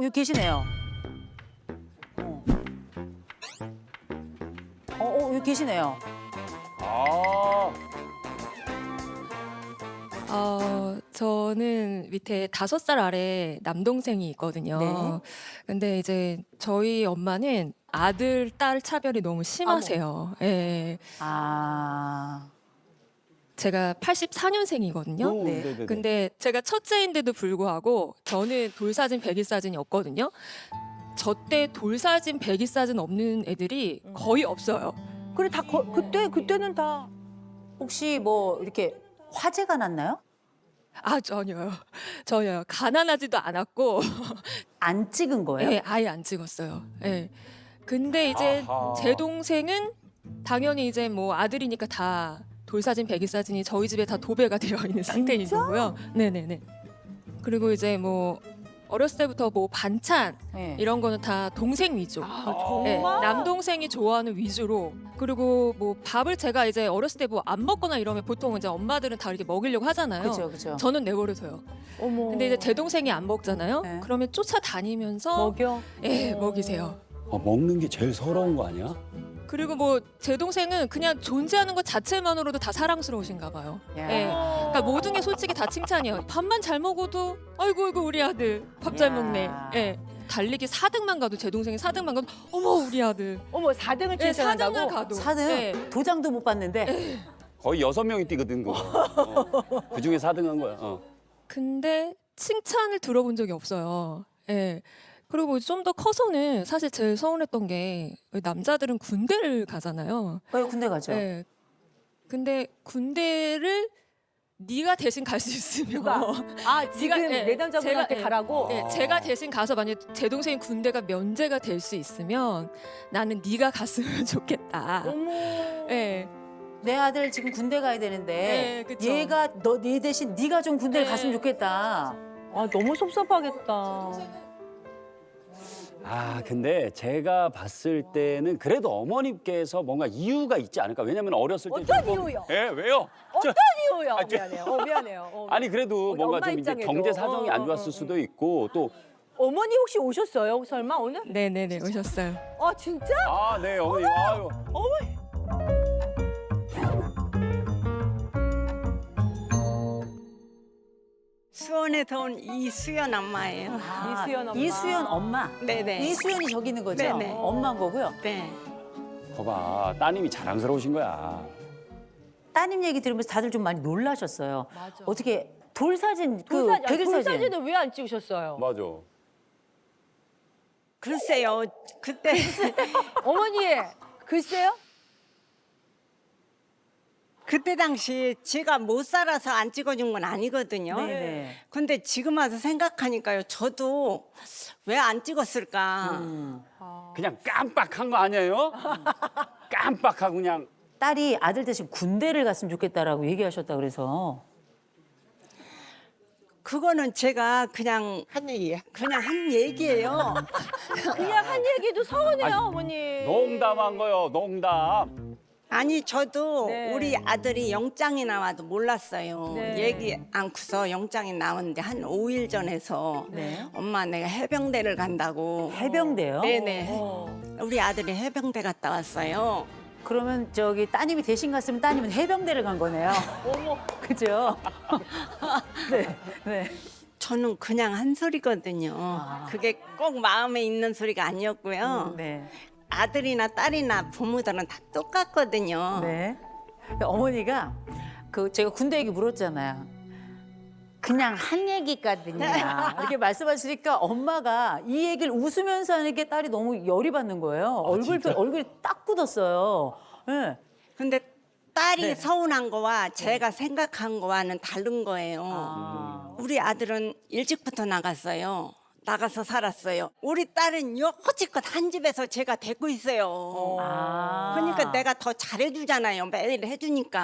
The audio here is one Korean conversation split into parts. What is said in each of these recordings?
여기 계시네요. 여기 계시네요. 아, 저는 밑에 5살 아래 남동생이 있거든요. 네. 근데 이제 저희 엄마는 아들, 딸 차별이 너무 심하세요. 예. 아, 제가 84년생이거든요. 오, 네. 네네네. 근데 제가 첫째인데도 불구하고 저는 돌사진, 백일사진이 없거든요. 저 때 돌사진, 백일사진 없는 애들이 거의 없어요. 그래 다 그때는 다 혹시 뭐 이렇게 화재가 났나요? 아, 전혀요. 가난하지도 않았고, 안 찍은 거예요? 예, 아예 안 찍었어요. 예. 근데 이제 아하. 제 동생은 당연히 이제 뭐 아들이니까 다 돌사진, 백일사진이 저희 집에 다 도배가 되어 있는 상태인 거고요. 네네네. 그리고 이제 뭐 어렸을 때부터 뭐 반찬 네. 이런 거는 다 동생 위주. 정말 네, 남동생이 좋아하는 위주로. 그리고 뭐 밥을 제가 이제 어렸을 때 뭐 안 먹거나 이러면 보통 이제 엄마들은 다 이렇게 먹이려고 하잖아요. 그죠, 그죠. 저는 내버려둬요. 어머. 근데 이제 제 동생이 안 먹잖아요. 네. 그러면 쫓아다니면서 먹여. 예, 먹이세요. 먹는 게 제일 서러운 거 아니야? 그리고 뭐 제 동생은 그냥 존재하는 것 자체만으로도 다 사랑스러우신가 봐요. 야. 예. 그러니까 모든 게 솔직히 다 칭찬이에요. 밥만 잘 먹어도 아이고 우리 아들 밥 잘 야. 먹네. 예. 달리기 4등만 가도 제 동생이 4등만 가도 어머 우리 아들. 어머 4등을 예, 칭찬한다고? 4등을 가도. 4등? 예. 도장도 못 봤는데. 거의 6명이 뛰거든, 그거. 그 중에 4등 한 거야. 근데 칭찬을 들어본 적이 없어요. 예. 그리고 좀 더 커서는 사실 제일 서운했던 게 남자들은 군대를 가잖아요. 군대 가죠. 예. 근데 군대를 네가 대신 갈 수 있으면 누가? 아 지금 예, 내담자분한테 제가, 예. 가라고? 예, 제가 대신 가서 만약 제 동생이 군대가 면제가 될 수 있으면 나는 네가 갔으면 좋겠다. 어머. 예. 내 아들 지금 군대 가야 되는데 네, 그쵸. 얘가 네 대신 네가 좀 군대를 네. 갔으면 좋겠다. 아 너무 섭섭하겠다. 아, 근데 제가 봤을 때는 그래도 어머님께서 뭔가 이유가 있지 않을까? 왜냐면 어렸을 때 어떤 조금- 이유요? 예, 왜요? 어떤 이유요? 아, 저- 미안해요. 미안해요. 아니 그래도 뭔가 엄마 좀 이제 입장에도. 경제 사정이 안 좋았을 수도 있고 또 어머니 혹시 오셨어요? 설마 오늘? 네네네 오셨어요. 아 진짜? 아, 네, 어머니. 아유. 수원에서 온 이수연 엄마예요. 이수연 엄마. 이수연 엄마. 네네. 이수연이 저기 있는 거죠? 네네. 엄마인 거고요. 네. 거봐, 따님이 자랑스러우신 거야. 따님 얘기 들으면서 다들 좀 많이 놀라셨어요. 맞아. 어떻게 돌사진, 백일사진. 돌사진은 왜 안 찍으셨어요? 맞아. 글쎄요, 그때 어머니 글쎄요? 그때 당시 제가 못 살아서 안 찍어준 건 아니거든요. 네네. 근데 지금 와서 생각하니까요, 저도 왜 안 찍었을까? 그냥 깜빡한 거 아니에요? 깜빡하고 그냥. 딸이 아들 대신 군대를 갔으면 좋겠다라고 얘기하셨다 그래서. 그거는 제가 그냥 한 얘기예요. 그냥 한 얘기예요. 그냥 한 얘기도 서운해요 아니, 어머니. 농담한 거요, 농담. 아니 저도 네. 우리 아들이 영장이 나와도 몰랐어요. 네. 얘기 않고서 영장이 나왔는데 한 5일 전에서 네. 엄마 내가 해병대를 간다고. 해병대요? 네네. 어. 우리 아들이 해병대 갔다 왔어요. 그러면 저기 따님이 대신 갔으면 따님은 해병대를 간 거네요. 어머. 그죠? 네. 네. 저는 그냥 한 소리거든요. 그게 꼭 마음에 있는 소리가 아니었고요. 네. 아들이나 딸이나 부모들은 다 똑같거든요. 네. 어머니가 제가 군대 얘기 물었잖아요. 그냥 한 얘기거든요. 이렇게 말씀하시니까 엄마가 이 얘기를 웃으면서 하는 게 딸이 너무 열이 받는 거예요. 얼굴이 딱 굳었어요. 네. 근데 딸이 네. 서운한 거와 제가 생각한 거와는 다른 거예요. 아. 우리 아들은 일찍부터 나갔어요. 나가서 살았어요. 우리 딸은 여지껏 한 집에서 제가 데리고 있어요. 아. 그러니까 내가 더 잘해주잖아요. 매일 해주니까.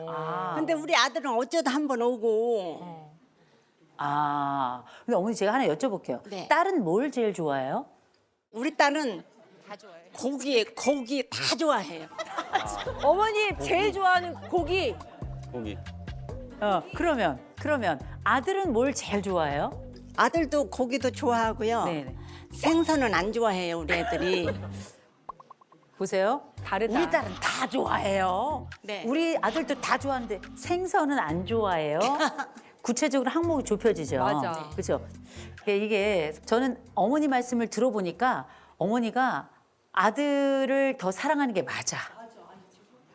아. 근데 우리 아들은 어쩌다 한 번 오고. 아. 근데 어머니 제가 하나 여쭤볼게요. 네. 딸은 뭘 제일 좋아해요? 우리 딸은 고기 다 좋아해요. 어머니 제일 좋아하는 고기. 거기. 그러면 아들은 뭘 제일 좋아해요? 아들도 고기도 좋아하고요. 네네. 생선은 안 좋아해요, 우리 애들이. 보세요. 다르다. 우리 딸은 다 좋아해요. 네. 우리 아들도 다 좋아하는데 생선은 안 좋아해요. 구체적으로 항목이 좁혀지죠. 맞아. 그렇죠. 이게 저는 어머니 말씀을 들어보니까 어머니가 아들을 더 사랑하는 게 맞아.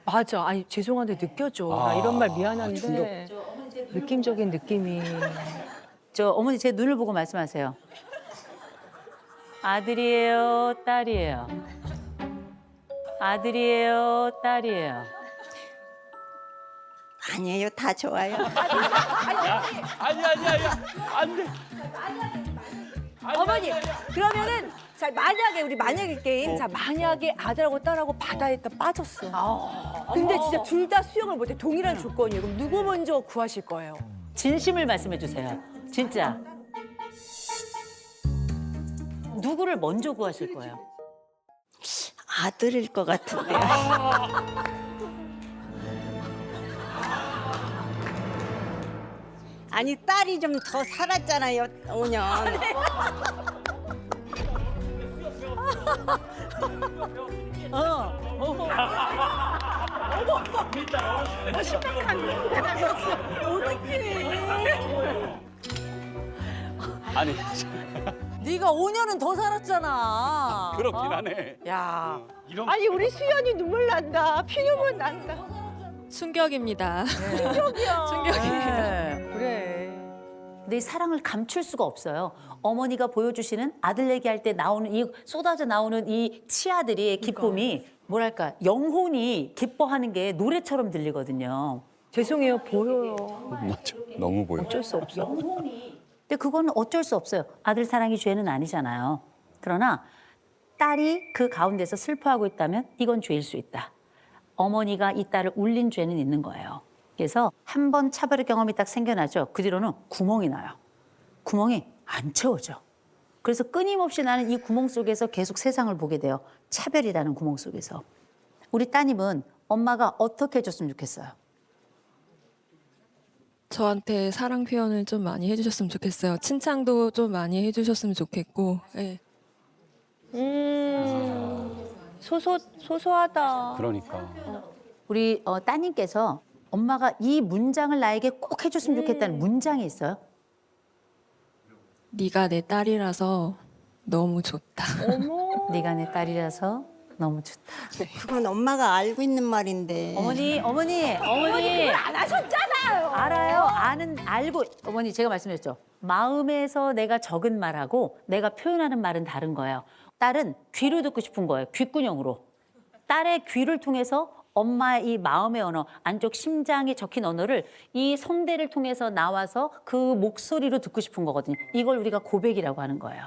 맞아. 아니 죄송한데 느껴져. 나 이런 말 미안한데 느낌적인 느낌이. 저 어머니 제 눈을 보고 말씀하세요. 아들이에요, 딸이에요. 아들이에요, 딸이에요. 아니에요, 다 좋아요. 아니 안 돼. 어머니 그러면은 자 만약에 우리 만약에 게임 자 만약에 아들하고 딸하고 바다에 딱 빠졌어. 근데 진짜 둘 다 수영을 못해 동일한 조건이에요. 그럼 누구 먼저 구하실 거예요? 진심을 말씀해 주세요. 진짜. 누구를 먼저 구하실 거예요? 아들일 것 같은데. 아니, 딸이 좀 더 살았잖아요, 5년. 아니 네가 5년은 더 살았잖아. 그렇긴 하네. 야. 아니 우리 수연이 눈물 난다. 피눈물 난다. 충격입니다. 충격이야. 네. 그래. 근데 이 사랑을 감출 수가 없어요. 어머니가 보여주시는 아들 얘기할 때 나오는 이 쏟아져 나오는 이 치아들의 기쁨이 뭐랄까 영혼이 기뻐하는 게 노래처럼 들리거든요. 죄송해요 보여요. 맞아. 너무 보여. 어쩔 수 없어. 근데 그거는 어쩔 수 없어요. 아들 사랑이 죄는 아니잖아요. 그러나 딸이 그 가운데서 슬퍼하고 있다면 이건 죄일 수 있다. 어머니가 이 딸을 울린 죄는 있는 거예요. 그래서 한 번 차별의 경험이 딱 생겨나죠. 그 뒤로는 구멍이 나요. 구멍이 안 채워져. 그래서 끊임없이 나는 이 구멍 속에서 계속 세상을 보게 돼요. 차별이라는 구멍 속에서. 우리 따님은 엄마가 어떻게 해줬으면 좋겠어요? 저한테 사랑 표현을 좀 많이 해주셨으면 좋겠어요. 칭찬도 좀 많이 해주셨으면 좋겠고. 네. 소소하다. 그러니까. 우리 따님께서 엄마가 이 문장을 나에게 꼭 해줬으면 좋겠다는 문장이 있어요? 네가 내 딸이라서 너무 좋다. 네가 내 딸이라서 너무 좋다. 그건 엄마가 알고 있는 말인데. 어머니 안 하셨잖아요. 알아요. 알고 어머니 제가 말씀드렸죠. 마음에서 내가 적은 말하고 내가 표현하는 말은 다른 거예요. 딸은 귀로 듣고 싶은 거예요. 귓구녕으로. 딸의 귀를 통해서 엄마의 이 마음의 언어, 안쪽 심장에 적힌 언어를 이 성대를 통해서 나와서 그 목소리로 듣고 싶은 거거든요. 이걸 우리가 고백이라고 하는 거예요.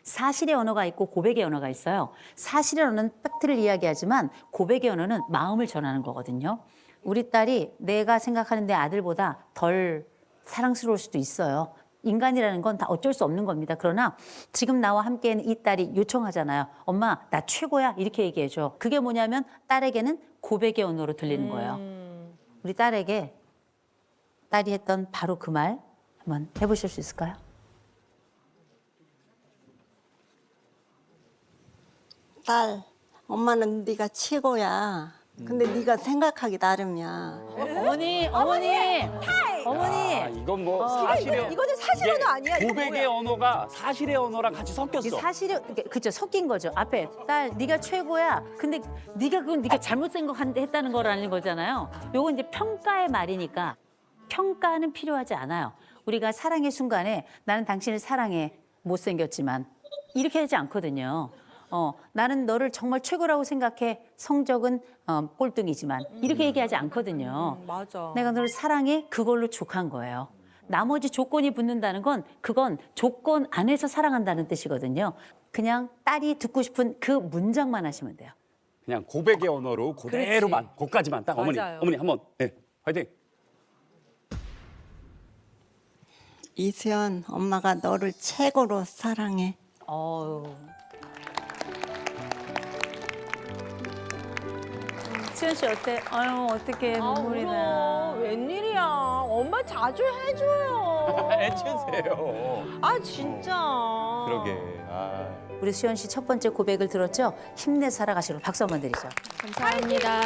사실의 언어가 있고 고백의 언어가 있어요. 사실의 언어는 팩트를 이야기하지만 고백의 언어는 마음을 전하는 거거든요. 우리 딸이 내가 생각하는 내 아들보다 덜 사랑스러울 수도 있어요. 인간이라는 건 다 어쩔 수 없는 겁니다. 그러나 지금 나와 함께하는 이 딸이 요청하잖아요. 엄마, 나 최고야. 이렇게 얘기해줘. 그게 뭐냐면 딸에게는 고백의 언어로 들리는 거예요. 우리 딸에게 딸이 했던 바로 그 말 한번 해보실 수 있을까요? 딸, 엄마는 네가 최고야. 근데 네가 생각하기 나름이야. 어머니. 아, 이건 뭐 사실의 이거는 사실 언어 아니야. 이거 고백의 뭐야? 언어가 사실의 언어랑 같이 섞였어. 이게 사실이 그죠 섞인 거죠. 앞에 딸 네가 최고야. 근데 그건 네가 잘못 생각했다는 거라는 거잖아요. 요건 이제 평가의 말이니까 평가는 필요하지 않아요. 우리가 사랑의 순간에 나는 당신을 사랑해 못생겼지만 이렇게 하지 않거든요. 나는 너를 정말 최고라고 생각해. 성적은 꼴등이지만 이렇게 얘기하지 않거든요. 맞아. 내가 너를 사랑해. 그걸로 족한 거예요. 나머지 조건이 붙는다는 건 그건 조건 안에서 사랑한다는 뜻이거든요. 그냥 딸이 듣고 싶은 그 문장만 하시면 돼요. 그냥 고백의 언어로 그대로만, 그까지만 딱 어머니, 맞아요. 어머니 한번, 네, 화이팅. 이수연, 엄마가 너를 최고로 사랑해. 어우. 수현 씨 어때? 아유 어떻게 눈물이 나. 웬일이야. 엄마 자주 해줘요. 해주세요. 아 진짜. 그러게. 아. 우리 수연 씨 첫 번째 고백을 들었죠? 힘내 살아가시고 박수 한번 드리죠. 감사합니다.